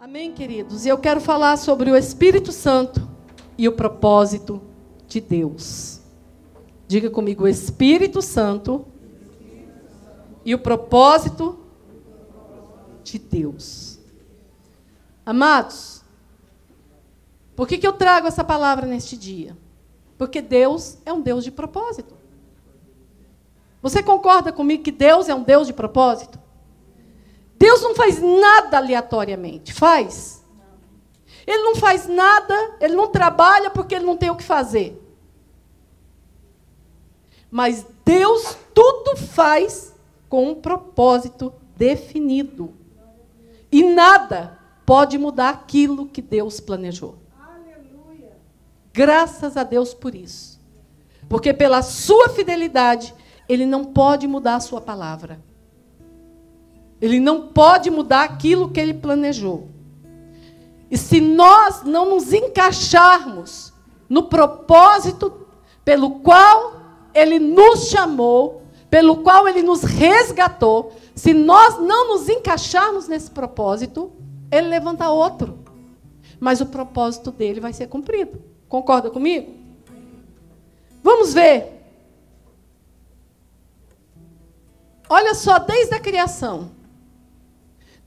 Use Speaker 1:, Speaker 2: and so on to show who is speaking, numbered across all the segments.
Speaker 1: Amém, queridos? E eu quero falar sobre o Espírito Santo e o propósito de Deus. Diga comigo, o Espírito Santo e o propósito de Deus. Amados, por que eu trago essa palavra neste dia? Porque Deus é um Deus de propósito. Você concorda comigo que Deus é um Deus de propósito? Deus não faz nada aleatoriamente, faz? Ele não faz nada, ele não trabalha porque ele não tem o que fazer. Mas Deus tudo faz com um propósito definido. E nada pode mudar aquilo que Deus planejou. Aleluia. Graças a Deus por isso. Porque pela sua fidelidade, Ele não pode mudar a sua palavra. Ele não pode mudar aquilo que Ele planejou. E se nós não nos encaixarmos no propósito pelo qual Ele nos chamou, pelo qual Ele nos resgatou, se nós não nos encaixarmos nesse propósito, Ele levanta outro. Mas o propósito dele vai ser cumprido. Concorda comigo? Vamos ver. Olha só, desde a criação.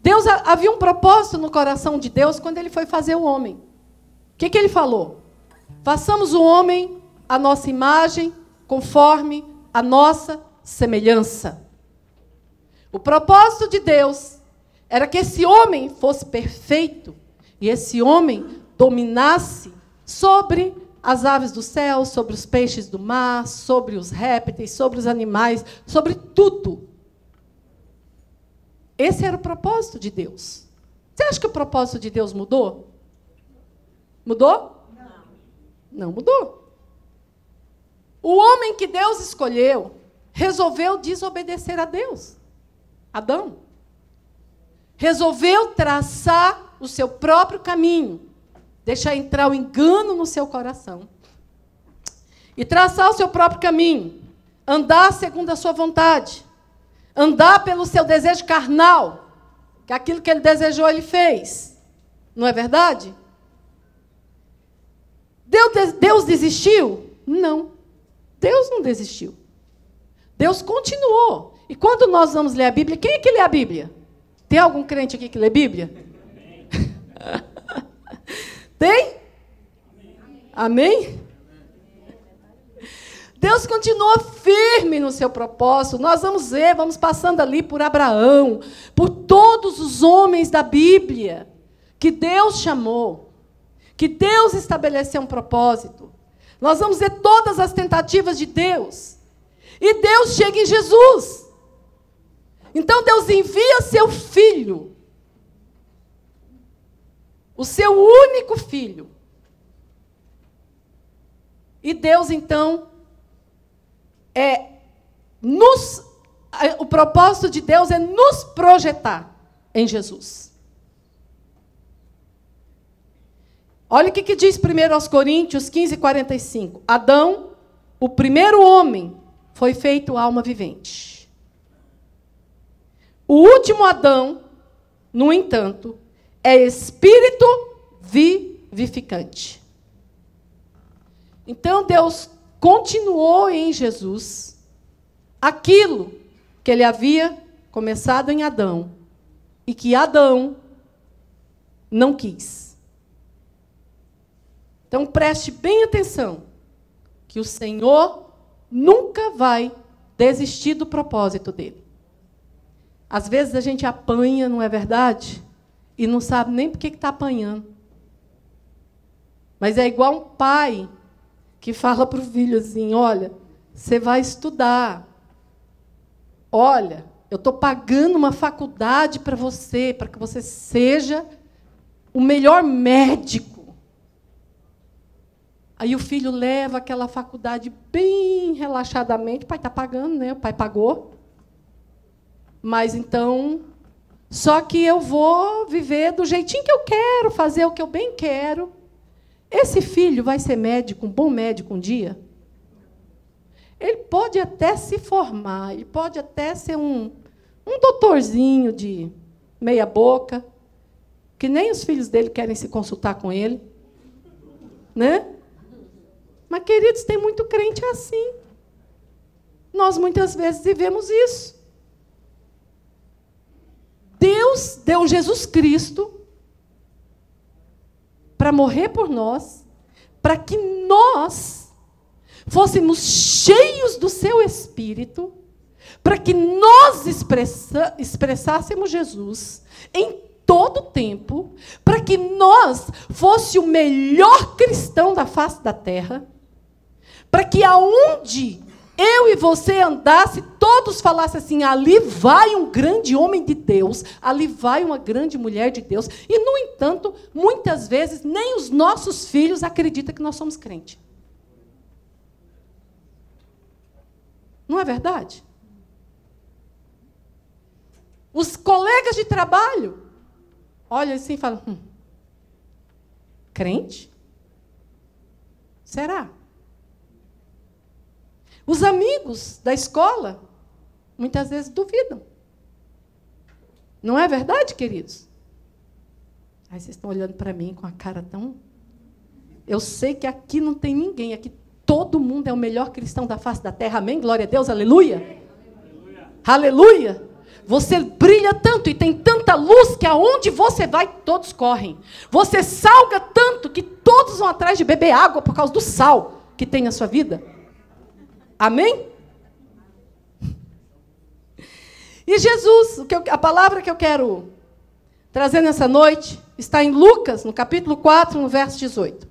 Speaker 1: Deus, havia um propósito no coração de Deus quando Ele foi fazer o homem. O que Ele falou? Façamos o homem à nossa imagem, conforme a nossa semelhança. O propósito de Deus era que esse homem fosse perfeito e esse homem dominasse sobre as aves do céu, sobre os peixes do mar, sobre os répteis, sobre os animais, sobre tudo. Esse era o propósito de Deus. Você acha que o propósito de Deus mudou? Mudou? Não mudou. O homem que Deus escolheu resolveu desobedecer a Deus. Adão. Resolveu traçar o seu próprio caminho. Deixar entrar o engano no seu coração. E traçar o seu próprio caminho. Andar segundo a sua vontade. Andar pelo seu desejo carnal. Que aquilo que ele desejou, ele fez. Não é verdade? Deus desistiu? Não. Deus não desistiu. Deus continuou. E quando nós vamos ler a Bíblia, quem é que lê a Bíblia? Tem algum crente aqui que lê Bíblia? Tem? Amém? Deus continua firme no seu propósito. Nós vamos ver, vamos passando ali por Abraão, por todos os homens da Bíblia, que Deus chamou, que Deus estabeleceu um propósito. Nós vamos ver todas as tentativas de Deus. E Deus chega em Jesus. Então Deus envia seu filho, o seu único filho. E Deus, então, o propósito de Deus é nos projetar em Jesus. Olha o que diz 1 Coríntios 15:45. Adão, o primeiro homem, foi feito alma vivente. O último Adão, no entanto, é espírito vivificante. Então, Deus continuou em Jesus aquilo que Ele havia começado em Adão e que Adão não quis. Então, preste bem atenção que o Senhor nunca vai desistir do propósito dele. Às vezes a gente apanha, não é verdade? E não sabe nem por que está apanhando. Mas é igual um pai que fala para o filho assim, olha, você vai estudar. Olha, eu estou pagando uma faculdade para que você seja o melhor médico. Aí o filho leva aquela faculdade bem relaxadamente. O pai está pagando, né? O pai pagou. Mas então, só que eu vou viver do jeitinho que eu quero, fazer o que eu bem quero. Esse filho vai ser médico, um bom médico um dia? Ele pode até se formar, ele pode até ser um doutorzinho de meia boca, que nem os filhos dele querem se consultar com ele. Né? Mas, queridos, tem muito crente assim. Nós, muitas vezes, vivemos isso. Deus deu Jesus Cristo para morrer por nós, para que nós fôssemos cheios do seu Espírito, para que nós expressássemos Jesus em todo o tempo, para que nós fosse o melhor cristão da face da terra, para que aonde eu e você andasse, todos falassem assim, ali vai um grande homem de Deus, ali vai uma grande mulher de Deus. E, no entanto, muitas vezes, nem os nossos filhos acreditam que nós somos crentes. Não é verdade? Os colegas de trabalho olham assim e falam, crente? Será? Os amigos da escola, muitas vezes, duvidam. Não é verdade, queridos? Aí vocês estão olhando para mim com a cara tão... Eu sei que aqui não tem ninguém, aqui todo mundo é o melhor cristão da face da terra, amém? Glória a Deus, aleluia. Aleluia. Aleluia. Você brilha tanto e tem tanta luz que aonde você vai, todos correm. Você salga tanto que todos vão atrás de beber água por causa do sal que tem na sua vida. Amém? E Jesus, a palavra que eu quero trazer nessa noite, está em Lucas, no capítulo 4, no verso 18.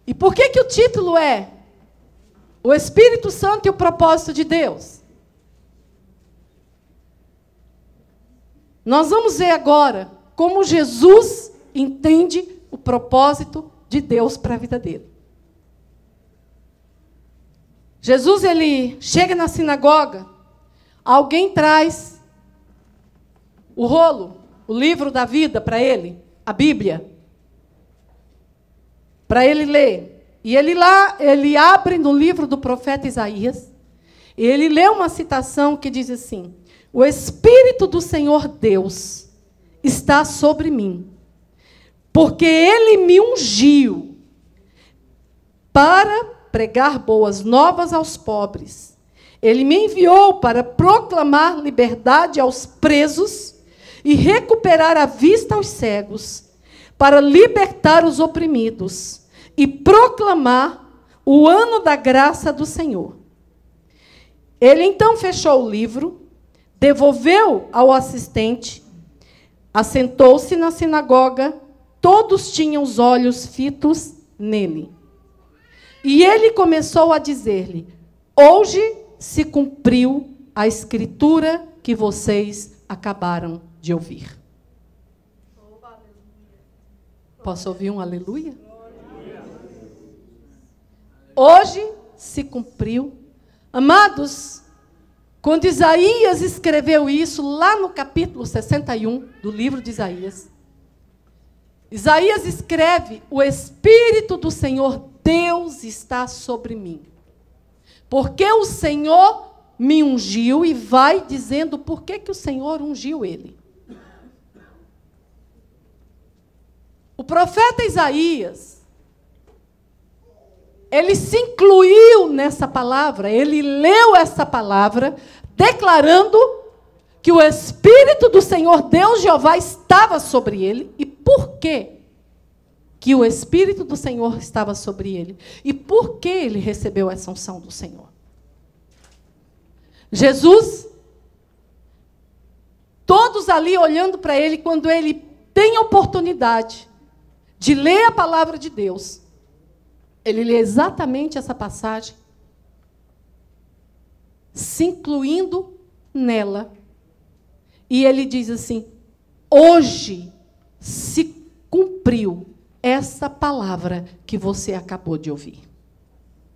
Speaker 1: E por que o título é O Espírito Santo e o Propósito de Deus? Nós vamos ver agora como Jesus entende o propósito de Deus para a vida dele. Jesus, ele chega na sinagoga, alguém traz o rolo, o livro da vida para ele, a Bíblia, para ele ler. E ele abre no livro do profeta Isaías, e ele lê uma citação que diz assim, o Espírito do Senhor Deus está sobre mim, porque Ele me ungiu para pregar boas novas aos pobres. Ele me enviou para proclamar liberdade aos presos e recuperar a vista aos cegos, para libertar os oprimidos e proclamar o ano da graça do Senhor. Ele então fechou o livro, devolveu ao assistente, assentou-se na sinagoga, todos tinham os olhos fitos nele. E ele começou a dizer-lhe, hoje se cumpriu a escritura que vocês acabaram de ouvir. Posso ouvir um aleluia? Hoje se cumpriu. Amados, quando Isaías escreveu isso, lá no capítulo 61 do livro de Isaías, Isaías escreve, o Espírito do Senhor Deus está sobre mim. Porque o Senhor me ungiu, e vai dizendo por que o Senhor ungiu ele. O profeta Isaías, ele se incluiu nessa palavra, ele leu essa palavra, declarando que o Espírito do Senhor Deus Jeová estava sobre ele. E por quê que o Espírito do Senhor estava sobre ele? E por que ele recebeu essa unção do Senhor? Jesus, todos ali olhando para ele, quando ele tem a oportunidade de ler a palavra de Deus, ele lê exatamente essa passagem, se incluindo nela, e ele diz assim, hoje se cumpriu essa palavra que você acabou de ouvir,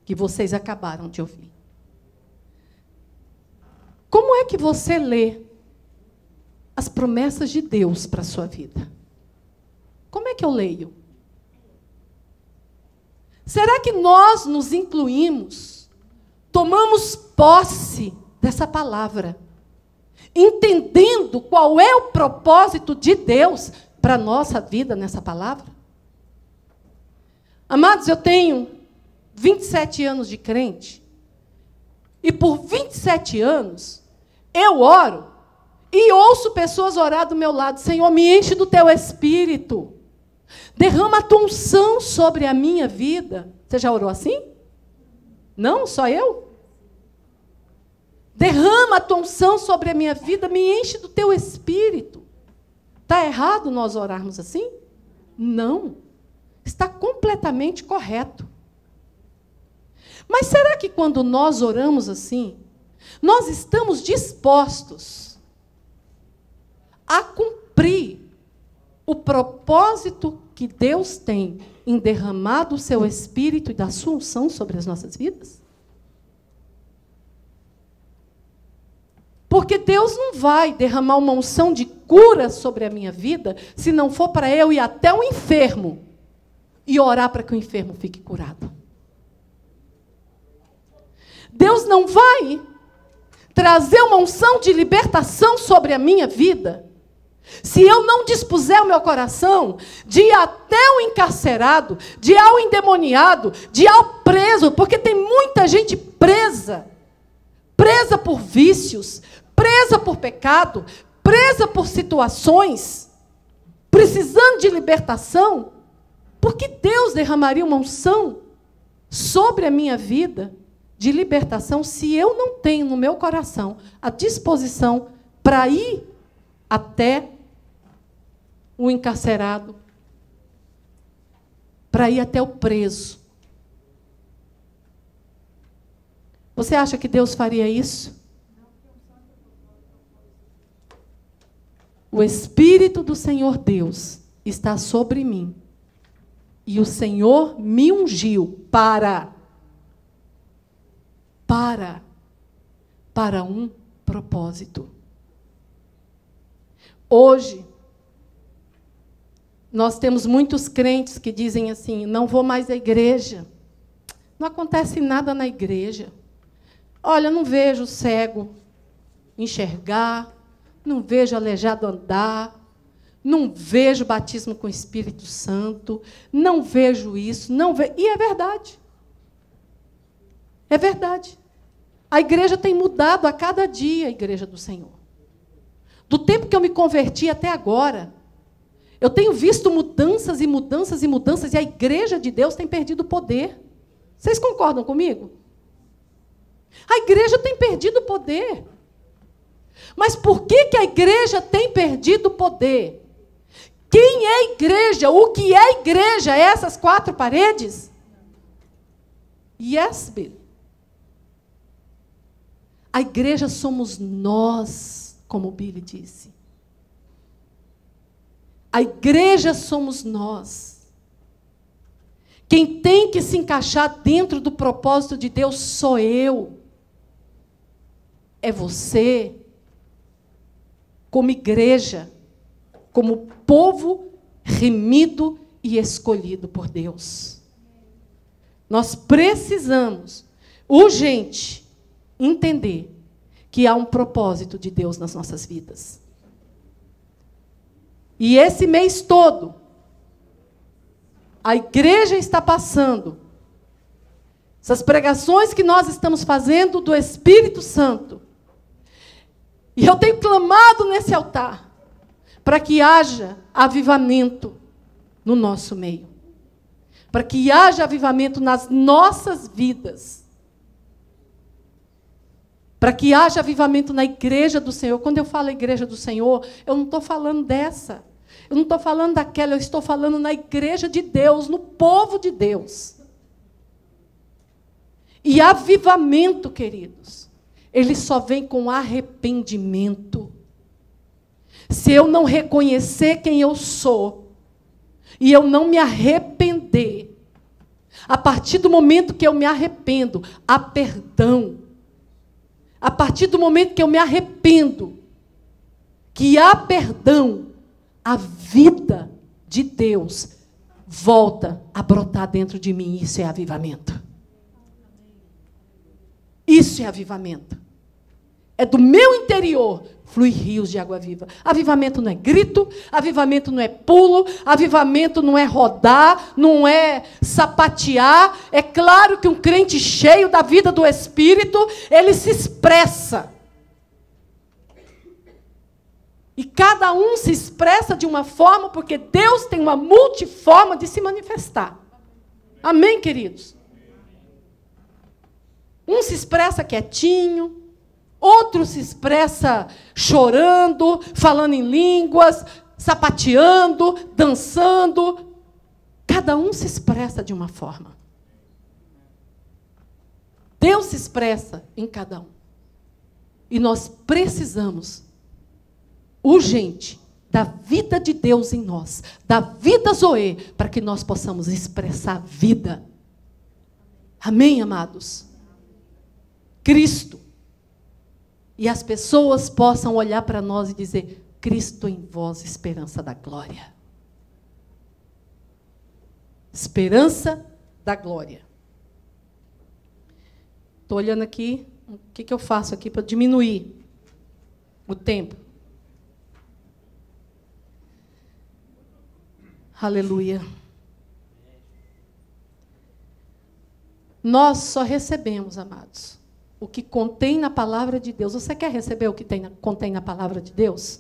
Speaker 1: que vocês acabaram de ouvir. Como é que você lê as promessas de Deus para a sua vida? Como é que eu leio? Será que nós nos incluímos tomamos posse dessa palavra, entendendo qual é o propósito de Deus para a nossa vida nessa palavra? Amados, eu tenho 27 anos de crente, e por 27 anos, eu oro e ouço pessoas orar do meu lado: Senhor, me enche do teu Espírito, derrama a tua unção sobre a minha vida. Você já orou assim? Não? Só eu? Derrama a tua unção sobre a minha vida, me enche do teu Espírito. Está errado nós orarmos assim? Não. Está completamente correto. Mas será que quando nós oramos assim, nós estamos dispostos a cumprir o propósito que Deus tem em derramar do seu Espírito e da sua unção sobre as nossas vidas? Porque Deus não vai derramar uma unção de cura sobre a minha vida se não for para eu ir até o enfermo e orar para que o enfermo fique curado. Deus não vai trazer uma unção de libertação sobre a minha vida se eu não dispuser o meu coração de ir até o encarcerado, de ir ao endemoniado, de ir ao preso, porque tem muita gente presa por vícios, presa por pecado, presa por situações, precisando de libertação. Por que Deus derramaria uma unção sobre a minha vida de libertação se eu não tenho no meu coração a disposição para ir até o encarcerado, para ir até o preso? Você acha que Deus faria isso? O Espírito do Senhor Deus está sobre mim. E o Senhor me ungiu para um propósito. Hoje, nós temos muitos crentes que dizem assim: não vou mais à igreja. Não acontece nada na igreja. Olha, não vejo cego enxergar, não vejo aleijado andar, não vejo batismo com o Espírito Santo, não vejo isso, não vejo. E é verdade. É verdade. A igreja tem mudado a cada dia, a igreja do Senhor. Do tempo que eu me converti até agora, eu tenho visto mudanças e mudanças e mudanças, e a igreja de Deus tem perdido o poder. Vocês concordam comigo? A igreja tem perdido o poder. Mas por que a igreja tem perdido o poder? Quem é igreja? O que é igreja? É essas quatro paredes? Yes, Bill. A igreja somos nós, como o Billy disse. A igreja somos nós. Quem tem que se encaixar dentro do propósito de Deus sou eu. É você, como igreja, como povo remido e escolhido por Deus. Nós precisamos, urgente, entender que há um propósito de Deus nas nossas vidas. E esse mês todo, a igreja está passando essas pregações que nós estamos fazendo do Espírito Santo. E eu tenho clamado nesse altar para que haja avivamento no nosso meio. Para que haja avivamento nas nossas vidas. Para que haja avivamento na igreja do Senhor. Quando eu falo igreja do Senhor, eu não estou falando dessa. Eu não estou falando daquela, eu estou falando na igreja de Deus, no povo de Deus. E avivamento, queridos, ele só vem com arrependimento. Se eu não reconhecer quem eu sou, e eu não me arrepender, a partir do momento que eu me arrependo, há perdão. A partir do momento que eu me arrependo, que há perdão, a vida de Deus volta a brotar dentro de mim. Isso é avivamento. Isso é avivamento. É do meu interior fluir rios de água viva. Avivamento não é grito, avivamento não é pulo, avivamento não é rodar, não é sapatear. É claro que um crente cheio da vida do Espírito, ele se expressa. E cada um se expressa de uma forma, porque Deus tem uma multiforma de se manifestar. Amém, queridos? Um se expressa quietinho, outro se expressa chorando, falando em línguas, sapateando, dançando. Cada um se expressa de uma forma. Deus se expressa em cada um. E nós precisamos, urgente, da vida de Deus em nós, da vida Zoe, para que nós possamos expressar vida. Amém, amados? Cristo. E as pessoas possam olhar para nós e dizer: Cristo em vós, esperança da glória. Esperança da glória. Estou olhando aqui, o que eu faço aqui para diminuir o tempo? Aleluia. Nós só recebemos, amados, o que contém na palavra de Deus. Você quer receber o que contém na palavra de Deus?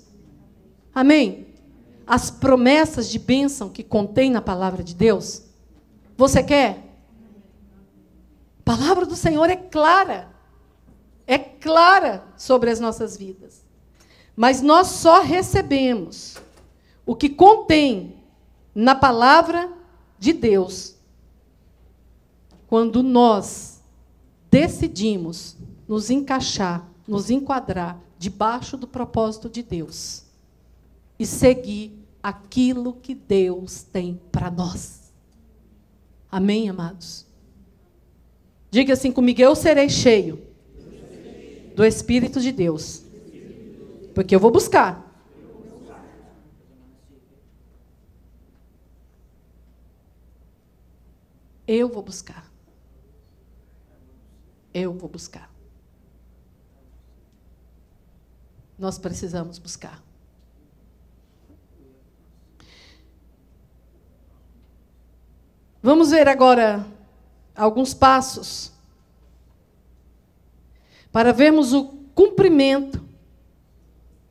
Speaker 1: Amém? As promessas de bênção que contém na palavra de Deus. Você quer? A palavra do Senhor é clara. É clara sobre as nossas vidas. Mas nós só recebemos o que contém na palavra de Deus quando nós decidimos nos encaixar, nos enquadrar debaixo do propósito de Deus e seguir aquilo que Deus tem para nós. Amém, amados? Diga assim comigo: eu serei cheio do Espírito de Deus, porque eu vou buscar. Eu vou buscar. Eu vou buscar. Nós precisamos buscar. Vamos ver agora alguns passos para vermos o cumprimento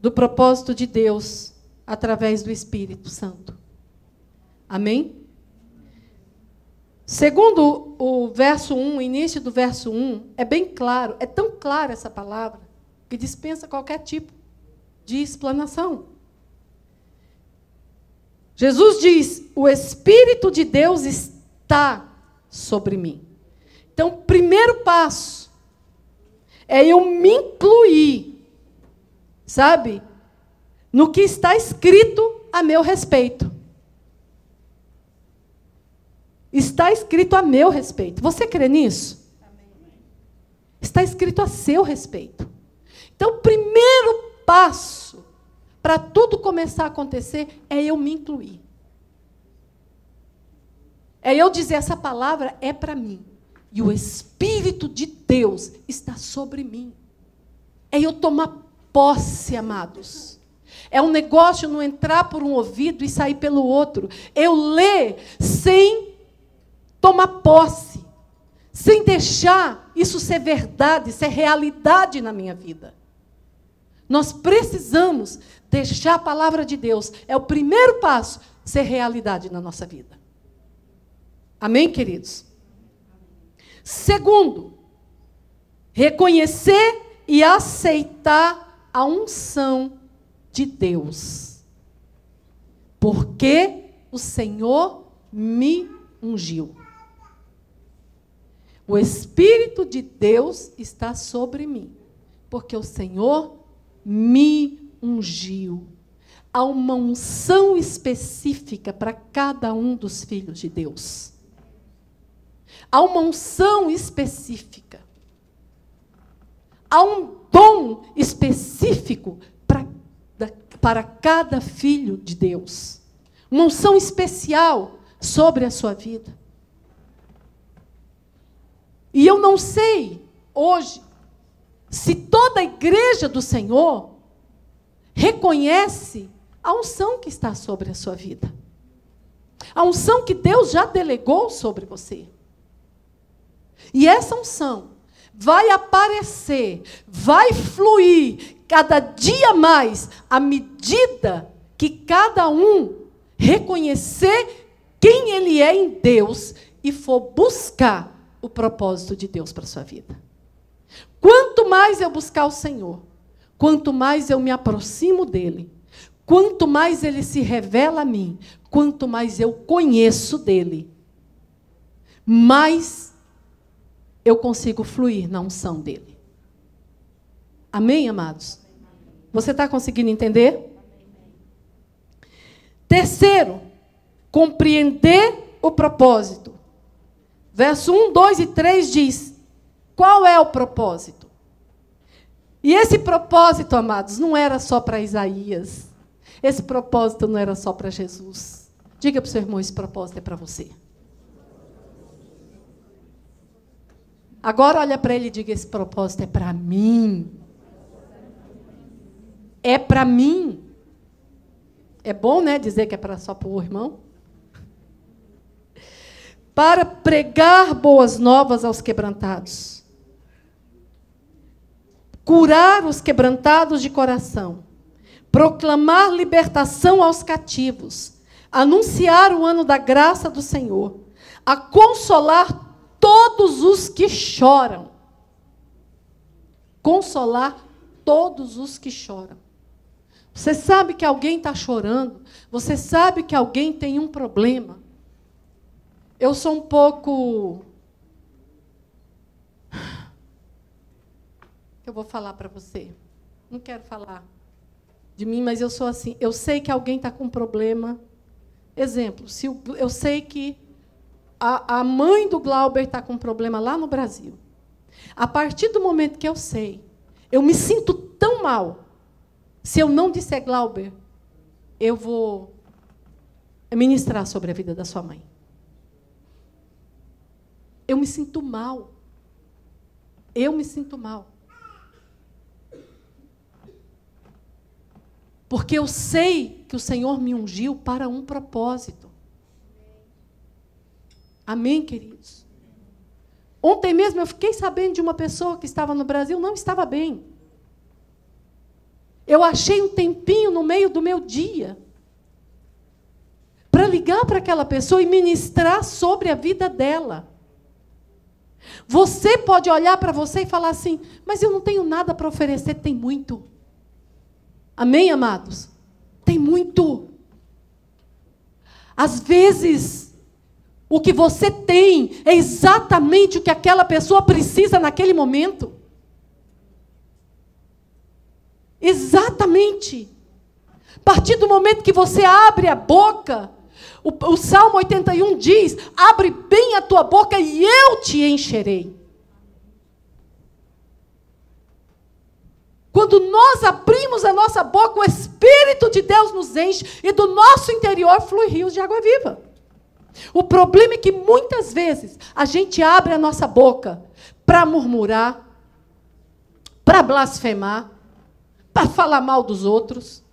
Speaker 1: do propósito de Deus através do Espírito Santo. Amém? Segundo o verso 1, o início do verso 1, é bem claro, é tão clara essa palavra, que dispensa qualquer tipo de explanação. Jesus diz: o Espírito de Deus está sobre mim. Então, o primeiro passo é eu me incluir, sabe, no que está escrito a meu respeito. Está escrito a meu respeito. Você crê nisso? Amém. Está escrito a seu respeito. Então, o primeiro passo para tudo começar a acontecer é eu me incluir. É eu dizer: essa palavra é para mim. E o Espírito de Deus está sobre mim. É eu tomar posse, amados. É um negócio não entrar por um ouvido e sair pelo outro. Eu ler sem tomar posse, sem deixar isso ser verdade, ser realidade na minha vida. Nós precisamos deixar a palavra de Deus. É o primeiro passo, ser realidade na nossa vida. Amém, queridos? Segundo, reconhecer e aceitar a unção de Deus. Porque o Senhor me ungiu. O Espírito de Deus está sobre mim, porque o Senhor me ungiu. Há uma unção específica para cada um dos filhos de Deus. Há uma unção específica. Há um dom específico para cada filho de Deus. Uma unção especial sobre a sua vida. E eu não sei, hoje, se toda a igreja do Senhor reconhece a unção que está sobre a sua vida. A unção que Deus já delegou sobre você. E essa unção vai aparecer, vai fluir cada dia mais, à medida que cada um reconhecer quem ele é em Deus e for buscar o propósito de Deus para a sua vida. Quanto mais eu buscar o Senhor, quanto mais eu me aproximo dele, quanto mais ele se revela a mim, quanto mais eu conheço dele, mais eu consigo fluir na unção dele. Amém, amados? Você está conseguindo entender? Terceiro, compreender o propósito. Verso 1, 2 e 3 diz: qual é o propósito? E esse propósito, amados, não era só para Isaías. Esse propósito não era só para Jesus. Diga para o seu irmão, esse propósito é para você. Agora olha para ele e diga, esse propósito é para mim. É para mim. É bom, né, dizer que é só para o irmão? Para pregar boas novas aos quebrantados. Curar os quebrantados de coração. Proclamar libertação aos cativos. Anunciar o ano da graça do Senhor. A consolar todos os que choram. Consolar todos os que choram. Você sabe que alguém está chorando. Você sabe que alguém tem um problema. Eu sou um pouco... Eu vou falar para você. Não quero falar de mim, mas eu sou assim. Eu sei que alguém está com um problema. Exemplo, eu sei que a mãe do Glauber está com um problema lá no Brasil. A partir do momento que eu sei, eu me sinto tão mal. Se eu não disser, Glauber, eu vou ministrar sobre a vida da sua mãe. Eu me sinto mal. Eu me sinto mal. Porque eu sei que o Senhor me ungiu para um propósito. Amém, queridos? Ontem mesmo eu fiquei sabendo de uma pessoa que estava no Brasil, não estava bem. Eu achei um tempinho no meio do meu dia para ligar para aquela pessoa e ministrar sobre a vida dela. Você pode olhar para você e falar assim, mas eu não tenho nada para oferecer, tem muito. Amém, amados? Tem muito. Às vezes, o que você tem é exatamente o que aquela pessoa precisa naquele momento. Exatamente. A partir do momento que você abre a boca, o Salmo 81 diz, abre bem a tua boca e eu te encherei. Quando nós abrimos a nossa boca, o Espírito de Deus nos enche e do nosso interior flui rios de água viva. O problema é que muitas vezes a gente abre a nossa boca para murmurar, para blasfemar, para falar mal dos outros.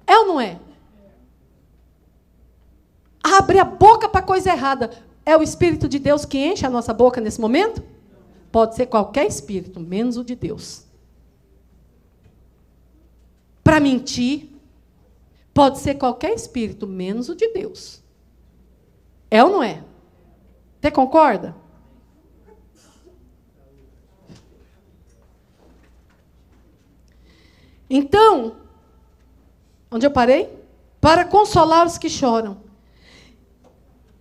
Speaker 1: É ou não é? Abre a boca para coisa errada. É o Espírito de Deus que enche a nossa boca nesse momento? Pode ser qualquer espírito, menos o de Deus. Para mentir, pode ser qualquer espírito, menos o de Deus. É ou não é? Você concorda? Então, onde eu parei? Para consolar os que choram.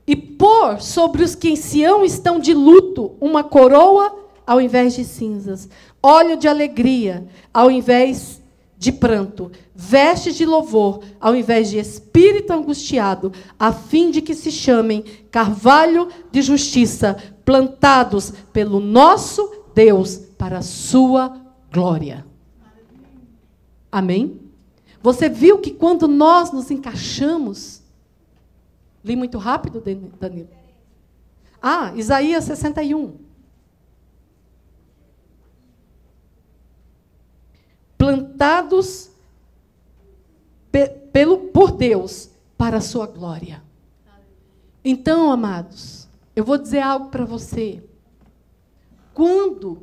Speaker 1: E pôr sobre os que em Sião estão de luto uma coroa ao invés de cinzas, óleo de alegria ao invés de pranto, vestes de louvor ao invés de espírito angustiado, a fim de que se chamem carvalho de justiça, plantados pelo nosso Deus para a sua glória. Amém? Você viu que quando nós nos encaixamos... Li muito rápido, Danilo? Isaías 61. plantados por Deus para a sua glória. Então, amados, eu vou dizer algo para você. Quando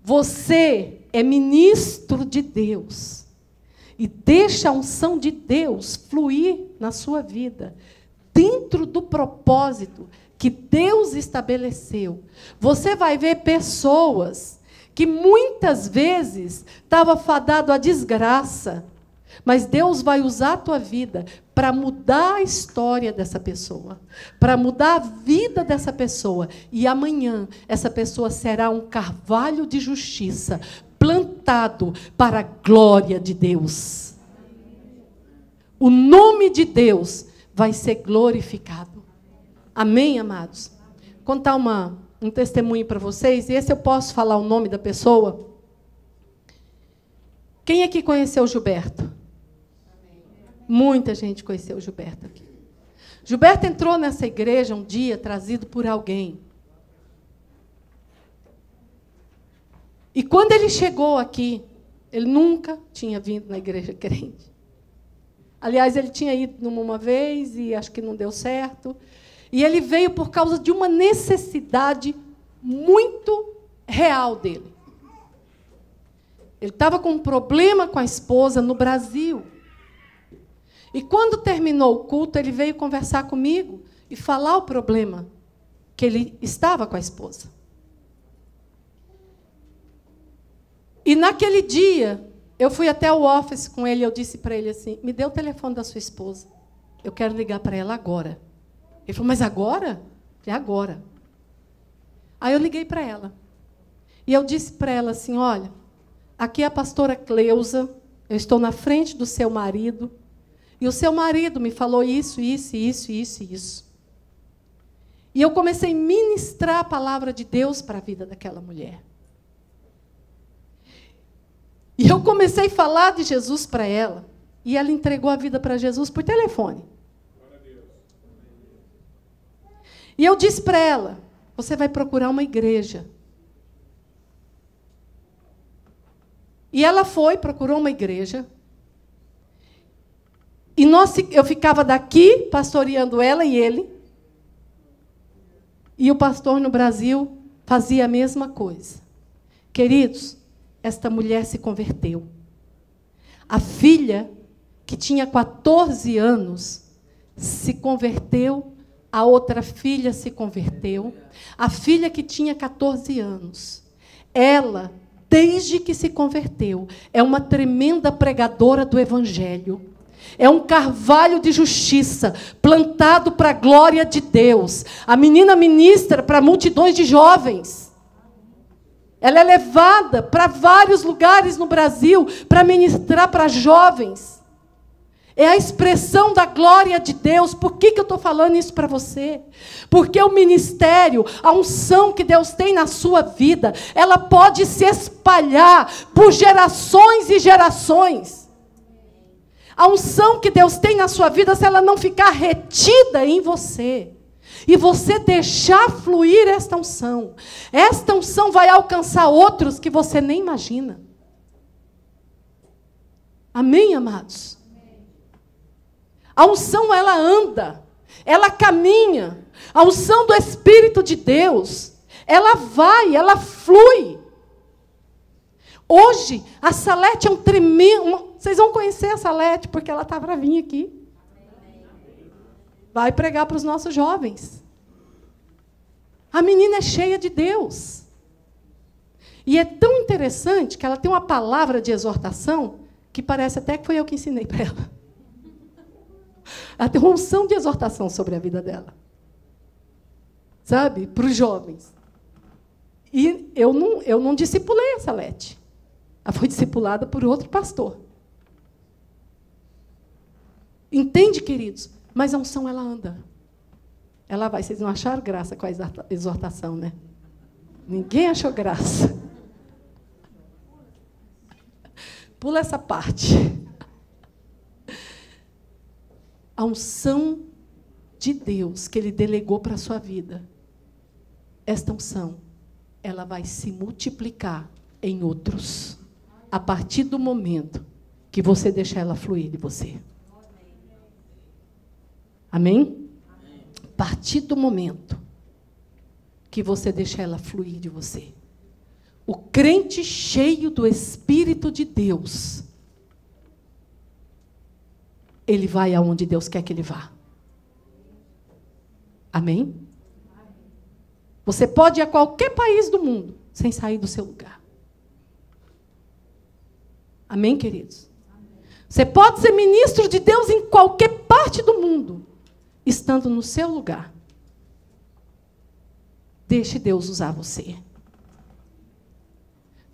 Speaker 1: você é ministro de Deus e deixa a unção de Deus fluir na sua vida, dentro do propósito que Deus estabeleceu, você vai ver pessoas que muitas vezes estavam fadadas à desgraça, mas Deus vai usar a tua vida para mudar a história dessa pessoa, para mudar a vida dessa pessoa. E amanhã essa pessoa será um carvalho de justiça, plantado para a glória de Deus. O nome de Deus vai ser glorificado. Amém, amados? Vou contar um testemunho para vocês, e esse eu posso falar o nome da pessoa. Quem aqui conheceu o Gilberto? Muita gente conheceu o Gilberto aqui. Gilberto entrou nessa igreja um dia, trazido por alguém. E quando ele chegou aqui, ele nunca tinha vindo na igreja crente. Aliás, ele tinha ido uma vez e acho que não deu certo. E ele veio por causa de uma necessidade muito real dele. Ele estava com um problema com a esposa no Brasil. E quando terminou o culto, ele veio conversar comigo e falar o problema que ele estava com a esposa. E naquele dia, eu fui até o office com ele e eu disse para ele assim, me dê o telefone da sua esposa. Eu quero ligar para ela agora. Ele falou, mas agora? Eu falei, agora. Aí eu liguei para ela. E eu disse para ela assim, olha, aqui é a pastora Cleusa, eu estou na frente do seu marido, e o seu marido me falou isso. E eu comecei a ministrar a palavra de Deus para a vida daquela mulher. E eu comecei a falar de Jesus para ela, e ela entregou a vida para Jesus por telefone. E eu disse para ela, você vai procurar uma igreja. E ela foi, procurou uma igreja. E eu ficava daqui, pastoreando ela e ele. E o pastor no Brasil fazia a mesma coisa. Queridos, esta mulher se converteu. A filha, que tinha 14 anos, se converteu. A outra filha se converteu. A filha que tinha 14 anos. Ela, desde que se converteu, é uma tremenda pregadora do Evangelho. É um carvalho de justiça, plantado para a glória de Deus. A menina ministra para multidões de jovens. Ela é levada para vários lugares no Brasil para ministrar para jovens. É a expressão da glória de Deus. Por que eu estou falando isso para você? Porque o ministério, a unção que Deus tem na sua vida, ela pode se espalhar por gerações e gerações. A unção que Deus tem na sua vida, se ela não ficar retida em você, e você deixar fluir esta unção vai alcançar outros que você nem imagina. Amém, amados? A unção, ela anda, ela caminha. A unção do Espírito de Deus, ela vai, ela flui. Hoje, a Salete é um tremendo... Vocês vão conhecer a Salete, porque ela está para vir aqui. Vai pregar para os nossos jovens. A menina é cheia de Deus. E é tão interessante que ela tem uma palavra de exortação que parece até que foi eu que ensinei para ela. Ela tem uma unção de exortação sobre a vida dela. Sabe? Para os jovens. E eu não discipulei a Salete. Ela foi discipulada por outro pastor. Entende, queridos? Mas a unção, ela anda. Ela vai. Vocês não acharam graça com a exortação, né? Ninguém achou graça. Pula essa parte. A unção de Deus que Ele delegou para a sua vida, esta unção, ela vai se multiplicar em outros. a partir do momento que você deixar ela fluir de você. Amém? A partir do momento que você deixar ela fluir de você. O crente cheio do Espírito de Deus, ele vai aonde Deus quer que ele vá. Amém? Você pode ir a qualquer país do mundo sem sair do seu lugar. Amém, queridos? Você pode ser ministro de Deus em qualquer parte do mundo, estando no seu lugar. Deixe Deus usar você.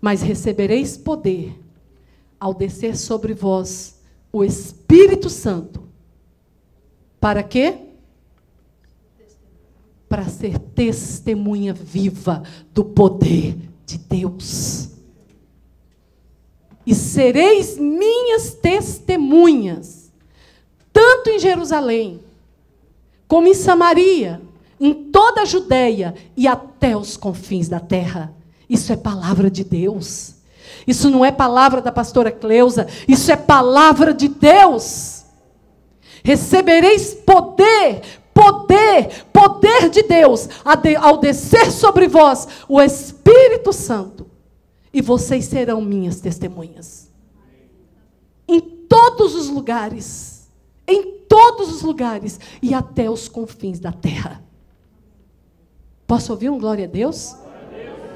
Speaker 1: Mas recebereis poder ao descer sobre vós o Espírito Santo. Para quê? Para ser testemunha viva do poder de Deus. E sereis minhas testemunhas, tanto em Jerusalém, como em Samaria, em toda a Judéia e até os confins da terra. Isso é palavra de Deus. Isso não é palavra da pastora Cleusa, isso é palavra de Deus. Recebereis poder de Deus, ao descer sobre vós o Espírito Santo. E vocês serão minhas testemunhas. Em todos os lugares. Em todos os lugares. E até os confins da terra. Posso ouvir um glória a Deus?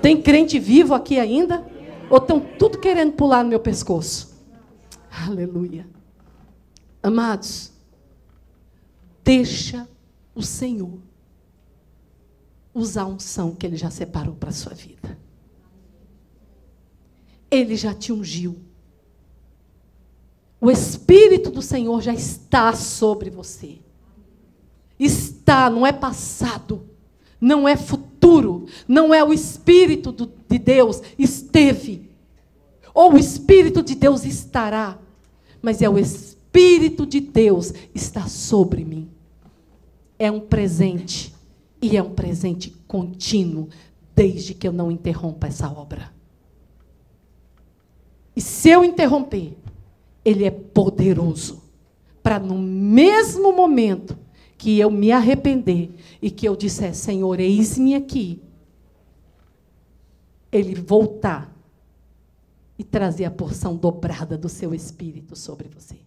Speaker 1: Tem crente vivo aqui ainda? Ou estão tudo querendo pular no meu pescoço? Aleluia. Amados, deixa o Senhor usar a unção que Ele já separou para a sua vida. Ele já te ungiu. O Espírito do Senhor já está sobre você. Está, não é passado, não é futuro, não é o Espírito de Deus esteve, ou o Espírito de Deus estará, mas é o Espírito de Deus está sobre mim. É um presente, e é um presente contínuo, desde que eu não interrompa essa obra. E se eu interromper, Ele é poderoso para no mesmo momento que eu me arrepender e que eu disser, Senhor, eis-me aqui, Ele voltar e trazer a porção dobrada do seu Espírito sobre você.